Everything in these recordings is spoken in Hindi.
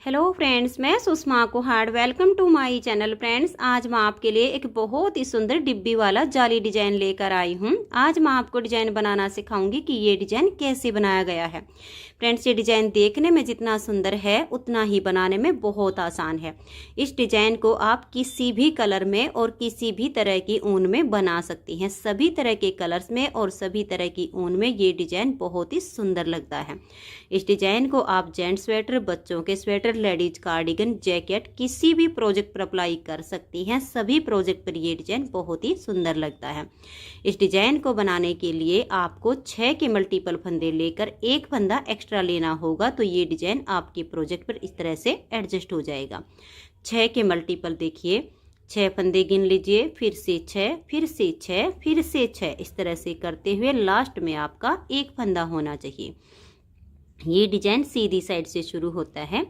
हेलो फ्रेंड्स, मैं Sushma Kuhad. Welcome to my channel. Friends, आज मैं आपके लिए एक बहुत ही सुंदर डिब्बी वाला जाली डिजाइन लेकर आई हूँ। आज मैं आपको डिजाइन बनाना सिखाऊंगी कि ये डिजाइन कैसे बनाया गया है। फ्रेंड्स, ये डिजाइन देखने में जितना सुंदर है उतना ही बनाने में बहुत आसान है। इस डिजाइन को आप किसी भी कलर में और किसी भी तरह की ऊन में बना सकती हैं। सभी तरह के कलर्स में और सभी तरह की ऊन में ये डिजाइन बहुत ही सुंदर लगता है। इस डिजाइन को आप जेंट्स स्वेटर, बच्चों के स्वेटर, लेडीज कार्डिगन, जैकेट किसी भी प्रोजेक्ट पर अप्लाई कर सकती हैं। सभी प्रोजेक्ट पर ये डिजाइन बहुत ही सुंदर लगता है। इस डिजाइन को बनाने के लिए आपको 6 के मल्टीपल फंदे लेकर एक फंदा एक्स्ट्रा लेना होगा, तो ये डिजाइन आपके प्रोजेक्ट पर इस तरह से एडजस्ट हो जाएगा। 6 के मल्टीपल देखिए, 6 फंदे गिन लीजिए, फिर से 6, फिर से 6, फिर से 6, इस तरह से करते हुए लास्ट में आपका एक फंदा होना चाहिए। ये डिजाइन सीधी साइड से शुरू होता है।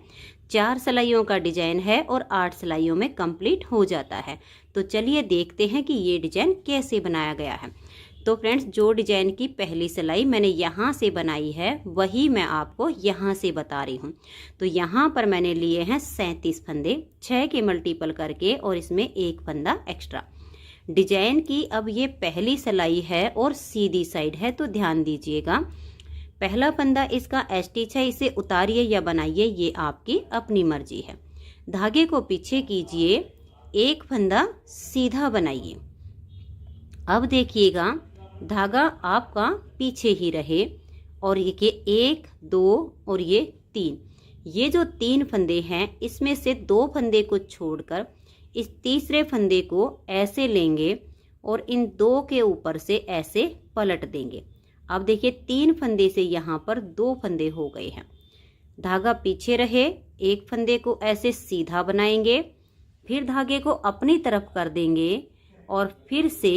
4 सिलाइयों का डिजाइन है और 8 सिलाइयों में कंप्लीट हो जाता है। तो चलिए देखते हैं कि ये डिजाइन कैसे बनाया गया है। तो फ्रेंड्स, जो डिजाइन की पहली सिलाई मैंने यहाँ से बनाई है वही मैं आपको यहाँ से बता रही हूँ। तो यहाँ पर मैंने लिए हैं 37 फंदे, 6 के मल्टीपल करके और इसमें एक फंदा एक्स्ट्रा। डिजाइन की अब ये पहली सिलाई है और सीधी साइड है, तो ध्यान दीजिएगा। पहला फंदा इसका स्टिच है, इसे उतारिए या बनाइए, ये आपकी अपनी मर्जी है। धागे को पीछे कीजिए, एक फंदा सीधा बनाइए। अब देखिएगा, धागा आपका पीछे ही रहे और ये 1, 2 और ये 3। ये जो 3 फंदे हैं इसमें से 2 फंदे को छोड़कर इस तीसरे फंदे को ऐसे लेंगे और इन 2 के ऊपर से ऐसे पलट देंगे। अब देखिए, 3 फंदे से यहाँ पर 2 फंदे हो गए हैं। धागा पीछे रहे, एक फंदे को ऐसे सीधा बनाएंगे, फिर धागे को अपनी तरफ कर देंगे और फिर से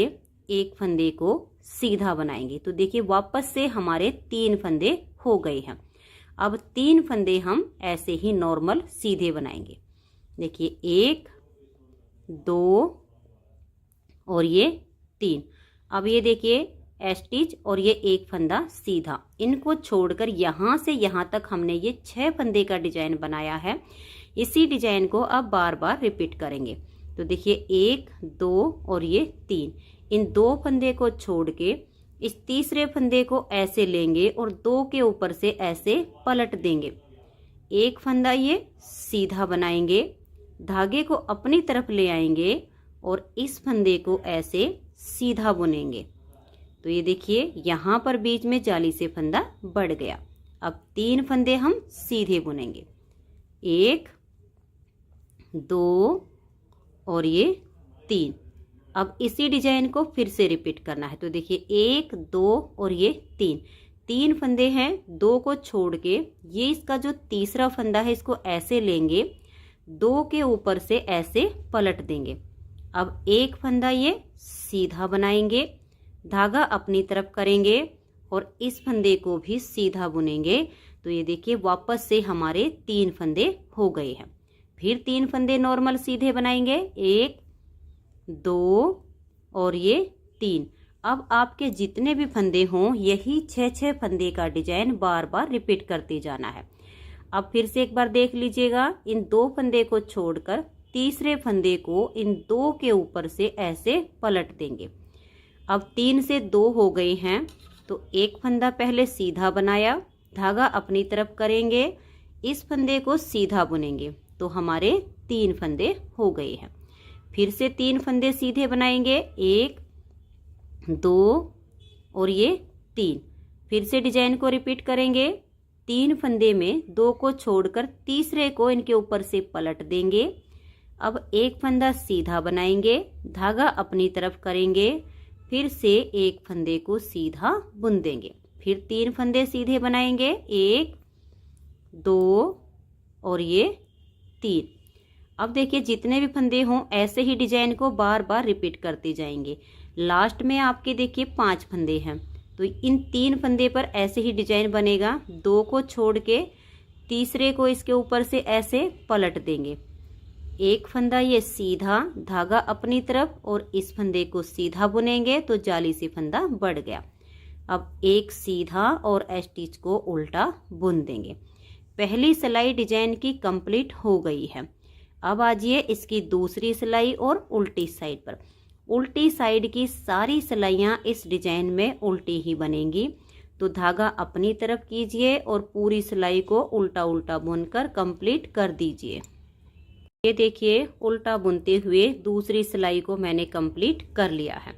एक फंदे को सीधा बनाएंगे। तो देखिए, वापस से हमारे 3 फंदे हो गए हैं। अब 3 फंदे हम ऐसे ही नॉर्मल सीधे बनाएंगे। देखिए, 1, 2 और ये 3। अब ये देखिए स्टिच और ये एक फंदा सीधा, इनको छोड़कर यहाँ से यहाँ तक हमने ये 6 फंदे का डिजाइन बनाया है। इसी डिजाइन को अब बार बार रिपीट करेंगे। तो देखिए, 1, 2 और ये 3, इन 2 फंदे को छोड़ के इस तीसरे फंदे को ऐसे लेंगे और 2 के ऊपर से ऐसे पलट देंगे। एक फंदा ये सीधा बनाएंगे, धागे को अपनी तरफ ले आएंगे और इस फंदे को ऐसे सीधा बुनेंगे। तो ये देखिए, यहाँ पर बीच में जाली से फंदा बढ़ गया। अब 3 फंदे हम सीधे बुनेंगे, 1, 2 और ये 3। अब इसी डिजाइन को फिर से रिपीट करना है। तो देखिए, 1, 2 और ये 3 फंदे हैं, 2 को छोड़ के ये इसका जो तीसरा फंदा है इसको ऐसे लेंगे, 2 के ऊपर से ऐसे पलट देंगे। अब एक फंदा ये सीधा बनाएंगे, धागा अपनी तरफ करेंगे और इस फंदे को भी सीधा बुनेंगे। तो ये देखिए, वापस से हमारे 3 फंदे हो गए हैं। फिर 3 फंदे नॉर्मल सीधे बनाएंगे, 1, 2 और ये 3। अब आपके जितने भी फंदे हों यही 6 फंदे का डिजाइन बार बार रिपीट करते जाना है। अब फिर से एक बार देख लीजिएगा, इन 2 फंदे को छोड़कर तीसरे फंदे को इन 2 के ऊपर से ऐसे पलट देंगे। अब 3 से 2 हो गए हैं, तो एक फंदा पहले सीधा बनाया, धागा अपनी तरफ करेंगे, इस फंदे को सीधा बुनेंगे, तो हमारे 3 फंदे हो गए हैं। फिर से 3 फंदे सीधे बनाएंगे, 1, 2 और ये 3। फिर से डिजाइन को रिपीट करेंगे, 3 फंदे में 2 को छोड़कर तीसरे को इनके ऊपर से पलट देंगे। अब एक फंदा सीधा बनाएंगे, धागा अपनी तरफ करेंगे, फिर से एक फंदे को सीधा बुन देंगे। फिर 3 फंदे सीधे बनाएंगे, 1, 2 और ये 3। अब देखिए, जितने भी फंदे हों ऐसे ही डिजाइन को बार बार रिपीट करते जाएंगे। लास्ट में आपके देखिए 5 फंदे हैं, तो इन 3 फंदे पर ऐसे ही डिजाइन बनेगा। 2 को छोड़ के तीसरे को इसके ऊपर से ऐसे पलट देंगे। एक फंदा ये सीधा, धागा अपनी तरफ और इस फंदे को सीधा बुनेंगे, तो जाली से फंदा बढ़ गया। अब एक सीधा और स्टिच को उल्टा बुन देंगे। पहली सिलाई डिजाइन की कंप्लीट हो गई है। अब आजिए इसकी दूसरी सिलाई और उल्टी साइड पर। उल्टी साइड की सारी सिलाइयाँ इस डिजाइन में उल्टी ही बनेंगी, तो धागा अपनी तरफ कीजिए और पूरी सिलाई को उल्टा उल्टा बुनकर कंप्लीट कर दीजिए। ये देखिए उल्टा बुनते हुए दूसरी सिलाई को मैंने कंप्लीट कर लिया है।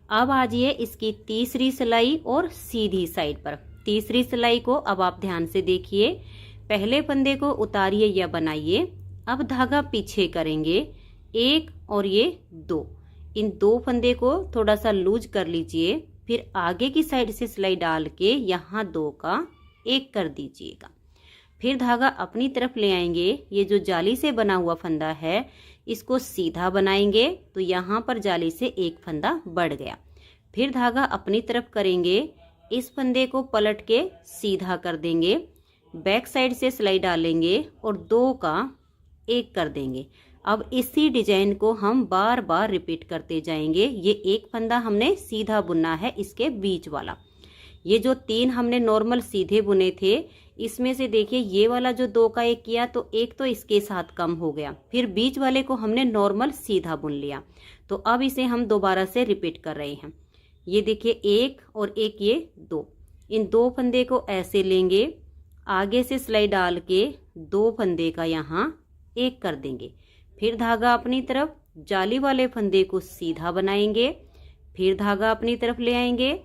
अब आजिए इसकी तीसरी सिलाई और सीधी साइड पर। तीसरी सिलाई को अब आप ध्यान से देखिए, पहले फंदे को उतारिए या बनाइए। अब धागा पीछे करेंगे, एक और ये दो, इन दो फंदे को थोड़ा सा लूज कर लीजिए। फिर आगे की साइड से सिलाई डाल के यहाँ दो का एक कर दीजिएगा। फिर धागा अपनी तरफ ले आएंगे। ये जो जाली से बना हुआ फंदा है इसको सीधा बनाएंगे, तो यहाँ पर जाली से एक फंदा बढ़ गया। फिर धागा अपनी तरफ करेंगे, इस फंदे को पलट के सीधा कर देंगे, बैक साइड से सिलाई डालेंगे और दो का एक कर देंगे। अब इसी डिजाइन को हम बार बार रिपीट करते जाएंगे। ये एक फंदा हमने सीधा बुनना है, इसके बीच वाला। ये जो तीन हमने नॉर्मल सीधे बुने थे, इसमें से देखिए ये वाला जो दो का एक किया तो एक तो इसके साथ कम हो गया, फिर बीच वाले को हमने नॉर्मल सीधा बुन लिया। तो अब इसे हम दोबारा से रिपीट कर रहे हैं। ये देखिए एक और एक, ये दो, इन दो फंदे को ऐसे लेंगे, आगे से सिलाई डाल के दो फंदे का यहाँ एक कर देंगे। फिर धागा अपनी तरफ, जाली वाले फंदे को सीधा बनाएंगे, फिर धागा अपनी तरफ ले आएंगे,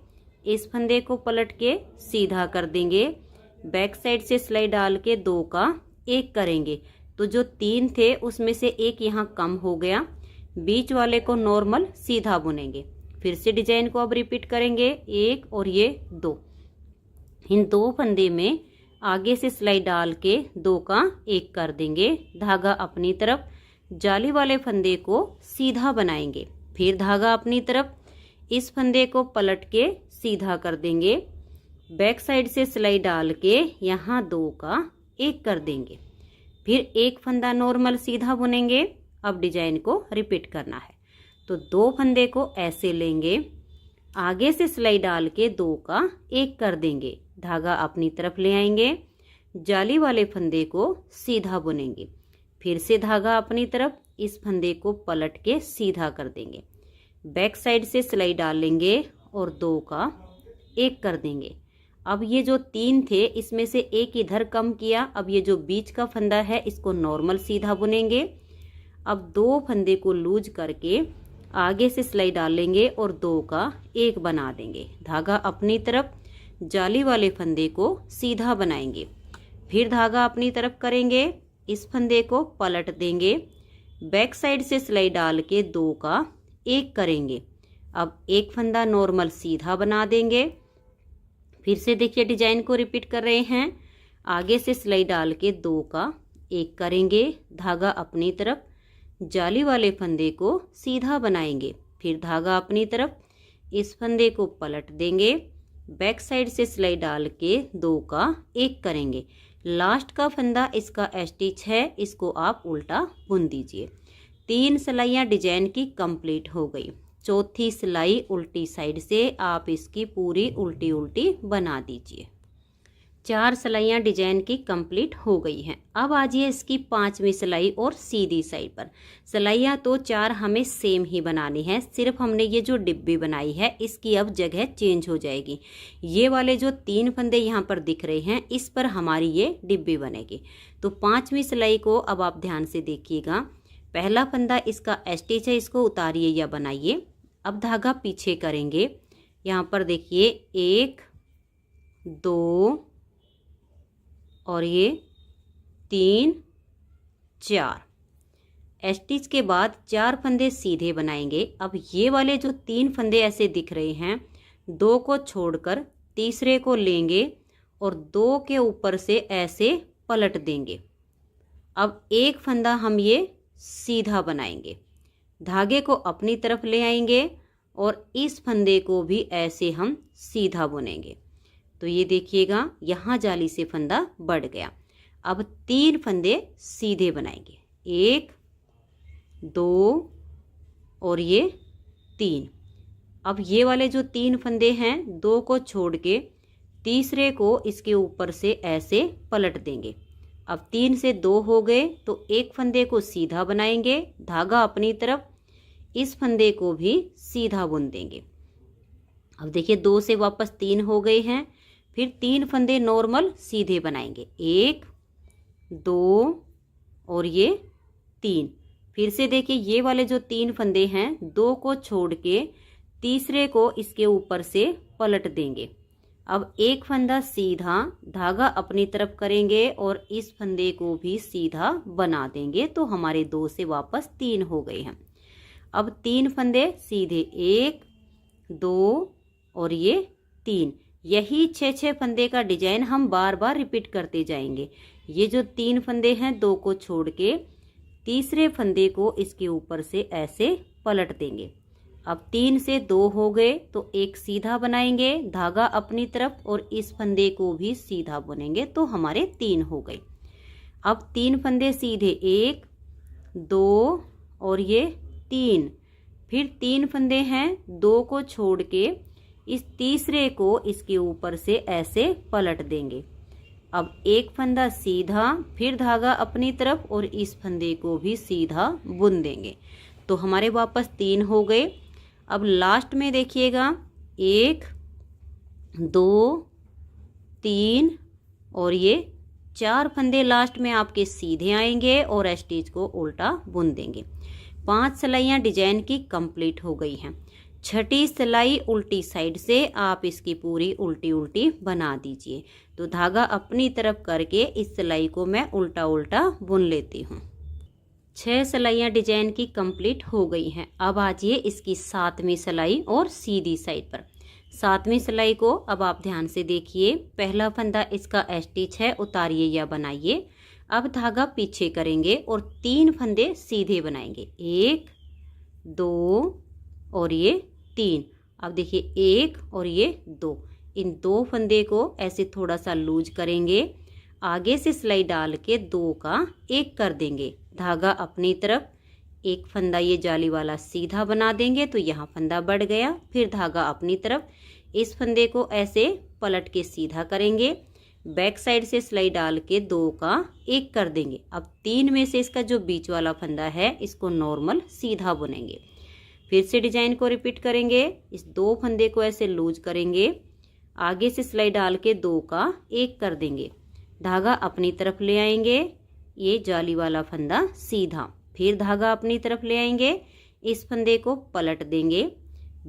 इस फंदे को पलट के सीधा कर देंगे, बैक साइड से सिलाई डाल के दो का एक करेंगे। तो जो तीन थे उसमें से एक यहाँ कम हो गया, बीच वाले को नॉर्मल सीधा बुनेंगे। फिर से डिजाइन को अब रिपीट करेंगे, एक और ये दो, इन दो फंदे में आगे से सिलाई डाल के दो का एक कर देंगे, धागा अपनी तरफ, जाली वाले फंदे को सीधा बनाएंगे। फिर धागा अपनी तरफ, इस फंदे को पलट के सीधा कर देंगे, बैक साइड से सिलाई डाल के यहाँ दो का एक कर देंगे। फिर एक फंदा नॉर्मल सीधा बुनेंगे। अब डिजाइन को रिपीट करना है, तो दो फंदे को ऐसे लेंगे, आगे से सिलाई डाल के दो का एक कर देंगे, धागा अपनी तरफ ले आएंगे, जाली वाले फंदे को सीधा बुनेंगे। फिर से धागा अपनी तरफ, इस फंदे को पलट के सीधा कर देंगे, बैक साइड से सिलाई डाल लेंगे और दो का एक कर देंगे। अब ये जो तीन थे इसमें से एक इधर कम किया, अब ये जो बीच का फंदा है इसको नॉर्मल सीधा बुनेंगे। अब दो फंदे को लूज करके आगे से सिलाई डालेंगे और दो का एक बना देंगे, धागा अपनी तरफ, जाली वाले फंदे को सीधा बनाएंगे। फिर धागा अपनी तरफ करेंगे, इस फंदे को पलट देंगे, बैक साइड से सिलाई डाल के दो का एक करेंगे। अब एक फंदा नॉर्मल सीधा बना देंगे। फिर से देखिए डिजाइन को रिपीट कर रहे हैं, आगे से सिलाई डाल के दो का एक करेंगे, धागा अपनी तरफ, जाली वाले फंदे को सीधा बनाएंगे। फिर धागा अपनी तरफ, इस फंदे को पलट देंगे, बैक साइड से सिलाई डाल के दो का एक करेंगे। लास्ट का फंदा इसका स्टिच है, इसको आप उल्टा बुन दीजिए। तीन सिलाइयाँ डिजाइन की कंप्लीट हो गई। चौथी सिलाई उल्टी साइड से आप इसकी पूरी उल्टी उल्टी बना दीजिए। चार सिलाइयाँ डिजाइन की कंप्लीट हो गई हैं। अब आजिए इसकी पांचवी सिलाई और सीधी साइड पर। सिलाइयाँ तो चार हमें सेम ही बनानी है, सिर्फ हमने ये जो डिब्बी बनाई है इसकी अब जगह चेंज हो जाएगी। ये वाले जो तीन फंदे यहाँ पर दिख रहे हैं इस पर हमारी ये डिब्बी बनेगी। तो पांचवी सिलाई को अब आप ध्यान से देखिएगा, पहला फंदा इसका स्टिच है, इसको उतारिए या बनाइए। अब धागा पीछे करेंगे, यहाँ पर देखिए एक, दो और ये तीन, चार। स्टिच के बाद चार फंदे सीधे बनाएंगे। अब ये वाले जो तीन फंदे ऐसे दिख रहे हैं, दो को छोड़कर तीसरे को लेंगे और दो के ऊपर से ऐसे पलट देंगे। अब एक फंदा हम ये सीधा बनाएंगे, धागे को अपनी तरफ ले आएंगे और इस फंदे को भी ऐसे हम सीधा बुनेंगे। तो ये देखिएगा यहाँ जाली से फंदा बढ़ गया। अब तीन फंदे सीधे बनाएंगे, एक, दो और ये तीन। अब ये वाले जो तीन फंदे हैं, दो को छोड़ के तीसरे को इसके ऊपर से ऐसे पलट देंगे। अब 3 से 2 हो गए तो एक फंदे को सीधा बनाएंगे, धागा अपनी तरफ, इस फंदे को भी सीधा बुन देंगे। अब देखिए 2 से वापस 3 हो गए हैं, फिर 3 फंदे नॉर्मल सीधे बनाएंगे, 1 2 और ये 3। फिर से देखिए ये वाले जो 3 फंदे हैं 2 को छोड़ के तीसरे को इसके ऊपर से पलट देंगे। अब एक फंदा सीधा, धागा अपनी तरफ करेंगे और इस फंदे को भी सीधा बना देंगे, तो हमारे 2 से वापस 3 हो गए हैं। अब 3 फंदे सीधे, 1 2 और ये 3। यही 6 फंदे का डिजाइन हम बार बार रिपीट करते जाएंगे। ये जो 3 फंदे हैं 2 को छोड़ के तीसरे फंदे को इसके ऊपर से ऐसे पलट देंगे। अब 3 से 2 हो गए तो एक सीधा बनाएंगे, धागा अपनी तरफ और इस फंदे को भी सीधा बुनेंगे, तो हमारे 3 हो गए। अब 3 फंदे सीधे, 1 2 और ये 3। फिर 3 फंदे हैं 2 को छोड़ के इस तीसरे को इसके ऊपर से ऐसे पलट देंगे। अब एक फंदा सीधा, फिर धागा अपनी तरफ और इस फंदे को भी सीधा बुन देंगे, तो हमारे वापस 3 हो गए। अब लास्ट में देखिएगा 1 2 3 और ये 4 फंदे लास्ट में आपके सीधे आएंगे और स्टिच को उल्टा बुन देंगे। 5 सिलाइयाँ डिजाइन की कंप्लीट हो गई हैं। छठी सिलाई उल्टी साइड से आप इसकी पूरी उल्टी उल्टी बना दीजिए। तो धागा अपनी तरफ करके इस सिलाई को मैं उल्टा उल्टा बुन लेती हूँ। 6 सिलाइयाँ डिजाइन की कंप्लीट हो गई हैं। अब आ जाइए इसकी 7वीं सिलाई और सीधी साइड पर। 7वीं सिलाई को अब आप ध्यान से देखिए। पहला फंदा इसका स्टिच है, उतारिए या बनाइए। अब धागा पीछे करेंगे और 3 फंदे सीधे बनाएंगे, 1 2 और ये 3। अब देखिए 1 और ये 2, इन 2 फंदे को ऐसे थोड़ा सा लूज करेंगे, आगे से सिलाई डाल के 2 का 1 कर देंगे, धागा अपनी तरफ, एक फंदा ये जाली वाला सीधा बना देंगे तो यहाँ फंदा बढ़ गया। फिर धागा अपनी तरफ, इस फंदे को ऐसे पलट के सीधा करेंगे, बैक साइड से सिलाई डाल के 2 का 1 कर देंगे। अब 3 में से इसका जो बीच वाला फंदा है इसको नॉर्मल सीधा बुनेंगे। फिर से डिजाइन को रिपीट करेंगे, इस 2 फंदे को ऐसे लूज करेंगे, आगे से सिलाई डाल के 2 का 1 कर देंगे, धागा अपनी तरफ ले आएंगे, ये जाली वाला फंदा सीधा, फिर धागा अपनी तरफ ले आएंगे, इस फंदे को पलट देंगे,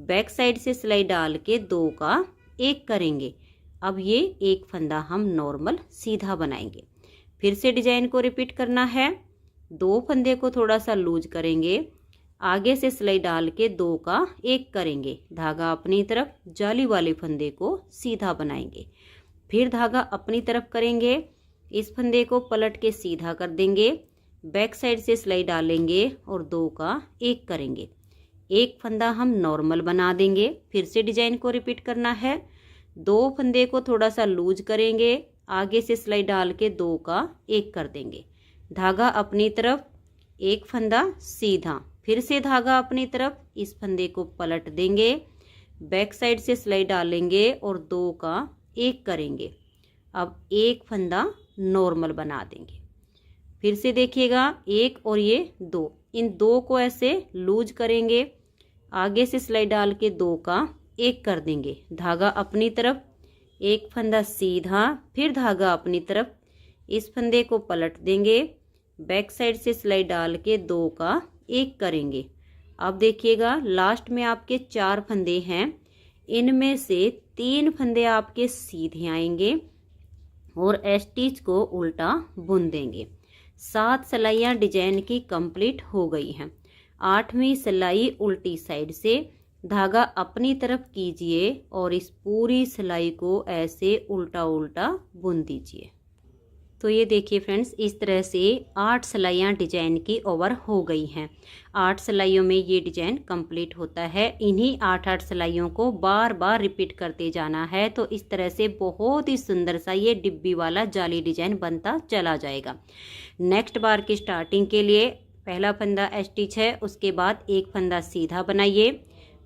बैक साइड से सिलाई डाल के 2 का 1 करेंगे। अब ये एक फंदा हम नॉर्मल सीधा बनाएंगे। फिर से डिजाइन को रिपीट करना है, 2 फंदे को थोड़ा सा लूज करेंगे, आगे से सिलाई डाल के 2 का 1 करेंगे, धागा अपनी तरफ, जाली वाले फंदे को सीधा बनाएंगे, फिर धागा अपनी तरफ करेंगे, इस फंदे को पलट के सीधा कर देंगे, बैक साइड से सिलाई डालेंगे और 2 का 1 करेंगे, एक फंदा हम नॉर्मल बना देंगे। फिर से डिजाइन को रिपीट करना है, 2 फंदे को थोड़ा सा लूज करेंगे, आगे से सिलाई डाल के 2 का 1 कर देंगे, धागा अपनी तरफ, एक फंदा सीधा, फिर से धागा अपनी तरफ, इस फंदे को पलट देंगे, बैक साइड से सिलाई डालेंगे और 2 का 1 करेंगे। अब एक फंदा नॉर्मल बना देंगे। फिर से देखिएगा 1 और ये 2, इन 2 को ऐसे लूज करेंगे, आगे से सिलाई डाल के 2 का 1 कर देंगे, धागा अपनी तरफ, एक फंदा सीधा, फिर धागा अपनी तरफ, इस फंदे को पलट देंगे, बैक साइड से सिलाई डाल के 2 का 1 करेंगे। अब देखिएगा लास्ट में आपके 4 फंदे हैं, इनमें से 3 फंदे आपके सीधे आएंगे और स्टिच को उल्टा बुन देंगे। 7 सिलाइयाँ डिजाइन की कंप्लीट हो गई हैं। 8वीं सिलाई उल्टी साइड से धागा अपनी तरफ कीजिए और इस पूरी सिलाई को ऐसे उल्टा उल्टा बुन दीजिए। तो ये देखिए फ्रेंड्स, इस तरह से 8 सिलाइयाँ डिजाइन की ओवर हो गई हैं। 8 सिलाइयों में ये डिजाइन कंप्लीट होता है। इन्हीं 8 सिलाइयों को बार बार रिपीट करते जाना है, तो इस तरह से बहुत ही सुंदर सा ये डिब्बी वाला जाली डिजाइन बनता चला जाएगा। नेक्स्ट बार की स्टार्टिंग के लिए पहला फंदा स्टिच है, उसके बाद एक फंदा सीधा बनाइए,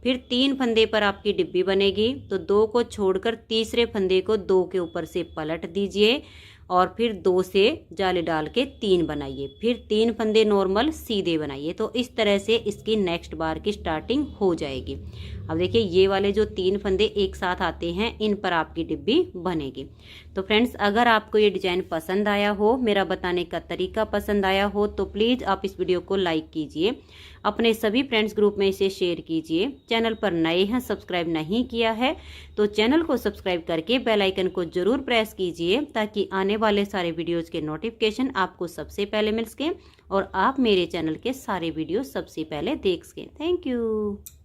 फिर 3 फंदे पर आपकी डिब्बी बनेगी, तो 2 को छोड़कर तीसरे फंदे को 2 के ऊपर से पलट दीजिए और फिर 2 से जाली डाल के 3 बनाइए, फिर 3 फंदे नॉर्मल सीधे बनाइए। तो इस तरह से इसकी नेक्स्ट बार की स्टार्टिंग हो जाएगी। अब देखिए ये वाले जो 3 फंदे एक साथ आते हैं, इन पर आपकी डिब्बी बनेगी। तो फ्रेंड्स, अगर आपको ये डिजाइन पसंद आया हो, मेरा बताने का तरीका पसंद आया हो, तो प्लीज़ आप इस वीडियो को लाइक कीजिए, अपने सभी फ्रेंड्स ग्रुप में इसे शेयर कीजिए। चैनल पर नए हैं, सब्सक्राइब नहीं किया है तो चैनल को सब्सक्राइब करके बेल आइकन को जरूर प्रेस कीजिए, ताकि आने वाले सारे वीडियोस के नोटिफिकेशन आपको सबसे पहले मिल सके और आप मेरे चैनल के सारे वीडियो सबसे पहले देख सकें। Thank you.